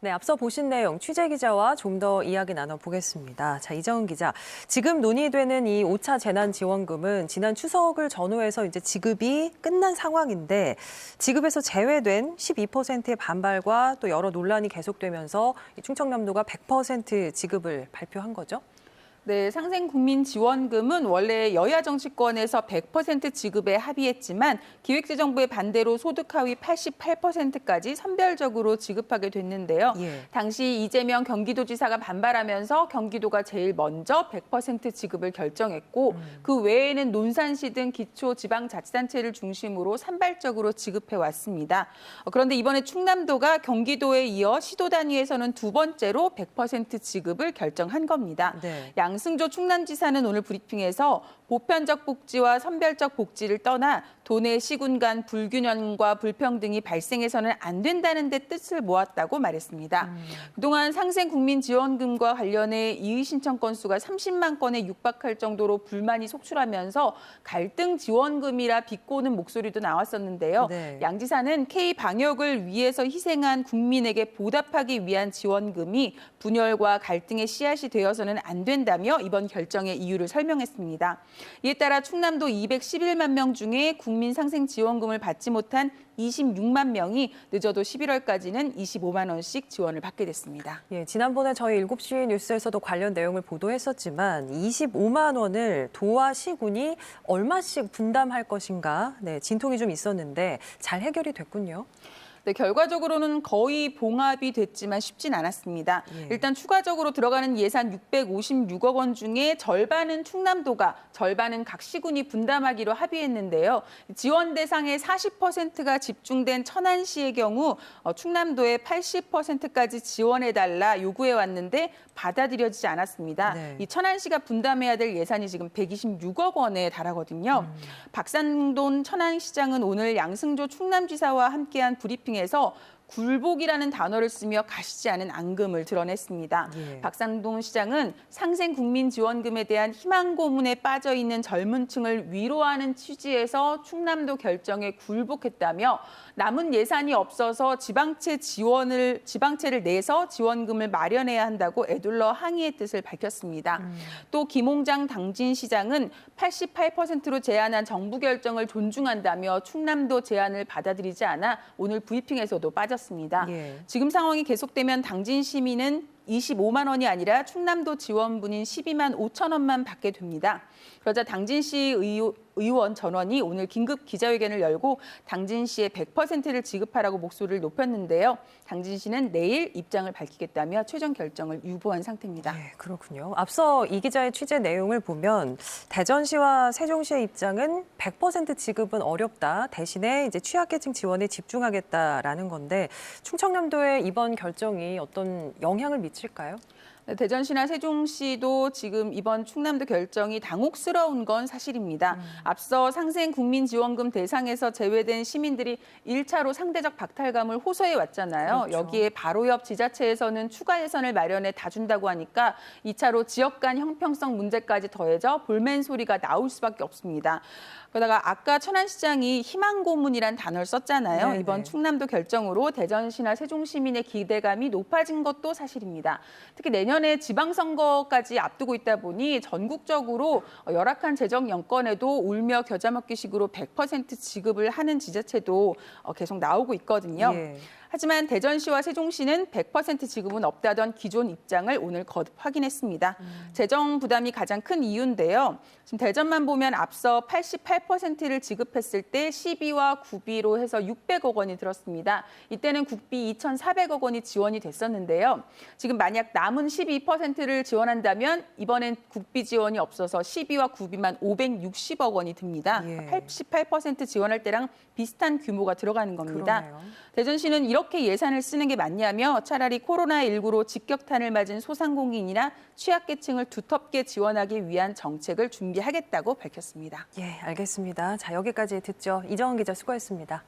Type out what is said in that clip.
네, 앞서 보신 내용 취재 기자와 좀 더 이야기 나눠보겠습니다. 자, 이정은 기자, 지금 논의되는 이 5차 재난지원금은 지난 추석을 전후해서 이제 지급이 끝난 상황인데 지급에서 제외된 12%의 반발과 또 여러 논란이 계속되면서 충청남도가 100% 지급을 발표한 거죠. 네, 상생국민지원금은 원래 여야 정치권에서 100% 지급에 합의했지만 기획재정부의 반대로 소득 하위 88%까지 선별적으로 지급하게 됐는데요. 당시 이재명 경기도지사가 반발하면서 경기도가 제일 먼저 100% 지급을 결정했고 그 외에는 논산시 등 기초지방자치단체를 중심으로 산발적으로 지급해 왔습니다. 그런데 이번에 충남도가 경기도에 이어 시도 단위에서는 두 번째로 100% 지급을 결정한 겁니다. 양승조 충남지사는 오늘 브리핑에서 보편적 복지와 선별적 복지를 떠나 도내 시군 간 불균형과 불평등이 발생해서는 안 된다는 데 뜻을 모았다고 말했습니다. 그동안 상생국민지원금과 관련해 이의 신청 건수가 30만 건에 육박할 정도로 불만이 속출하면서 갈등 지원금이라 비꼬는 목소리도 나왔었는데요. 양 지사는 K방역을 위해서 희생한 국민에게 보답하기 위한 지원금이 분열과 갈등의 씨앗이 되어서는 안 된다며 이번 결정의 이유를 설명했습니다. 이에 따라 충남도 211만 명 중에 국민 상생 지원금을 받지 못한 26만 명이 늦어도 11월까지는 25만 원씩 지원을 받게 됐습니다. 지난번에 저희 7시 뉴스에서도 관련 내용을 보도했었지만 25만 원을 도와 시군이 얼마씩 분담할 것인가 진통이 좀 있었는데 잘 해결이 됐군요. 네, 결과적으로는 거의 봉합이 됐지만 쉽진 않았습니다. 일단 추가적으로 들어가는 예산 656억 원 중에 절반은 충남도가, 절반은 각 시군이 분담하기로 합의했는데요. 지원 대상의 40%가 집중된 천안시의 경우 충남도에 80%까지 지원해달라 요구해 왔는데 받아들여지지 않았습니다. 이 천안시가 분담해야 될 예산이 지금 126억 원에 달하거든요. 박상돈 천안시장은 오늘 양승조 충남지사와 함께한 브리핑에서 굴복이라는 단어를 쓰며 가시지 않은 앙금을 드러냈습니다. 박상동 시장은 상생국민지원금에 대한 희망 고문에 빠져 있는 젊은 층을 위로하는 취지에서 충남도 결정에 굴복했다며 남은 예산이 없어서 지방채를 내서 지원금을 마련해야 한다고 애둘러 항의의 뜻을 밝혔습니다. 또 김홍장 당진시장은 88%로 제안한 정부 결정을 존중한다며 충남도 제안을 받아들이지 않아 오늘 브리핑에서도 빠졌습니다. 지금 상황이 계속되면 당진 시민은 25만 원이 아니라 충남도 지원분인 12만 5천 원만 받게 됩니다. 그러자 당진시 의원 전원이 오늘 긴급 기자회견을 열고 당진시에 100%를 지급하라고 목소리를 높였는데요. 당진시는 내일 입장을 밝히겠다며 최종 결정을 유보한 상태입니다. 그렇군요. 앞서 이 기자의 취재 내용을 보면 대전시와 세종시의 입장은 100% 지급은 어렵다. 대신에 이제 취약계층 지원에 집중하겠다라는 건데 충청남도의 이번 결정이 어떤 영향을 미칠까요? 대전시나 세종시도 지금 이번 충남도 결정이 당혹스러운 건 사실입니다. 앞서 상생국민지원금 대상에서 제외된 시민들이 1차로 상대적 박탈감을 호소해 왔잖아요. 여기에 바로 옆 지자체에서는 추가 예산을 마련해 다 준다고 하니까 2차로 지역 간 형평성 문제까지 더해져 볼멘 소리가 나올 수밖에 없습니다. 그러다가 아까 천안시장이 희망고문이란 단어를 썼잖아요. 이번 충남도 결정으로 대전시나 세종시민의 기대감이 높아진 것도 사실입니다. 특히 내년에 지방선거까지 앞두고 있다 보니 전국적으로 열악한 재정 여건에도 울며 겨자 먹기식으로 100% 지급을 하는 지자체도 계속 나오고 있거든요. 하지만 대전시와 세종시는 100% 지급은 없다던 기존 입장을 오늘 거듭 확인했습니다. 재정 부담이 가장 큰 이유인데요. 지금 대전만 보면 앞서 88%를 지급했을 때 시비와 구비로 해서 600억 원이 들었습니다. 이때는 국비 2,400억 원이 지원이 됐었는데요. 지금 만약 남은 12%를 지원한다면 이번엔 국비 지원이 없어서 시비와 구비만 560억 원이 듭니다. 88% 지원할 때랑 비슷한 규모가 들어가는 겁니다. 대전시는 이렇게 예산을 쓰는 게 맞냐며 차라리 코로나19로 직격탄을 맞은 소상공인이나 취약계층을 두텁게 지원하기 위한 정책을 준비하겠다고 밝혔습니다. 알겠습니다. 자, 여기까지 듣죠. 이정은 기자 수고했습니다.